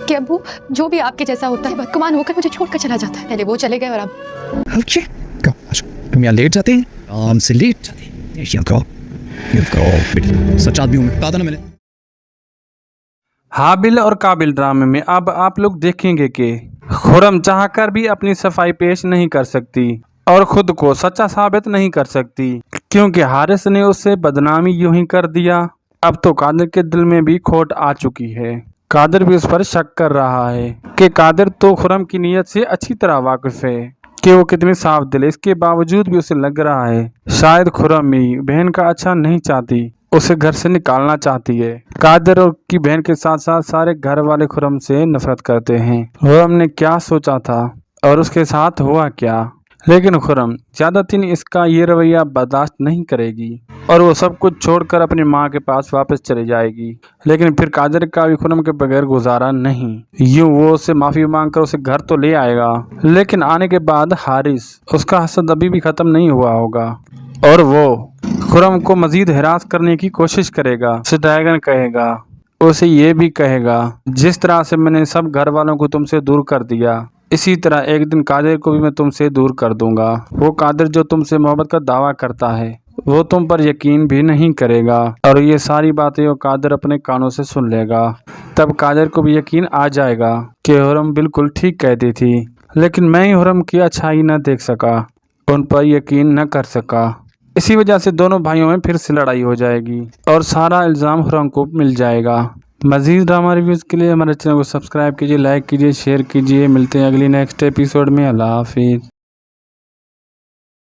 कि अब्बू जो भी आपके जैसा होता है बदगुमान होकर मुझे छोड़कर चला जाता है। पहले वो चले गए और अब अच्छा तुम यहाँ लेट जाते हैं, आराम से लेट जाते हैं। ये करो सच आदमी हूँ, बता ना मैंने। हाबिल और काबिल ड्रामे में अब आप लोग देखेंगे कि खुर्रम चाहकर भी अपनी सफाई पेश नहीं कर सकती और खुद को सच्चा साबित नहीं कर सकती, क्योंकि हारिस ने उससे बदनामी यूं ही कर दिया। अब तो कादिर के दिल में भी खोट आ चुकी है। कादिर भी उस पर शक कर रहा है कि कादिर तो खुर्रम की नीयत से अच्छी तरह वाकिफ है कि वो कितनी साफ दिल है। इसके बावजूद भी उसे लग रहा है शायद खुर्रम भी बहन का अच्छा नहीं चाहती, उसे घर से निकालना चाहती है। कादिर और की बहन के साथ साथ सारे घर वाले खुर्रम से नफरत करते हैं। खुर्रम ने क्या सोचा था और उसके साथ हुआ क्या, लेकिन खुर्रम ज्यादा दिन इसका ये रवैया बर्दाश्त नहीं करेगी और वो सब कुछ छोड़कर अपनी माँ के पास वापस चली जाएगी। लेकिन फिर कादिर का भी खुर्रम के बगैर गुजारा नहीं। यूं वो उससे माफी मांगकर उसे घर तो ले आएगा, लेकिन आने के बाद हारिस उसका हसद अभी भी खत्म नहीं हुआ होगा और वो खुर्रम को मजीद हिरास करने की कोशिश करेगा। उसे ड्रैगन कहेगा, उसे ये भी कहेगा जिस तरह से मैंने सब घर वालों को तुमसे दूर कर दिया, इसी तरह एक दिन कादिर को भी मैं तुमसे दूर कर दूंगा। वो कादिर जो तुमसे मोहब्बत का दावा करता है वो तुम पर यकीन भी नहीं करेगा और ये सारी बातें वो कादिर अपने कानों से सुन लेगा। तब कादिर को भी यकीन आ जाएगा कि खुर्रम बिल्कुल ठीक कहती थी, लेकिन मैं ही खुर्रम की अच्छाई न देख सका, उन पर यकीन न कर सका। इसी वजह से दोनों भाइयों में फिर से लड़ाई हो जाएगी और सारा इल्ज़ाम खुर्रम को मिल जाएगा। मज़ीद ड्रामा रिव्यूज़ के लिए हमारे चैनल को सब्सक्राइब कीजिए, लाइक कीजिए, शेयर कीजिए। मिलते हैं अगली नेक्स्ट एपिसोड में। अल्लाह हाफिज़।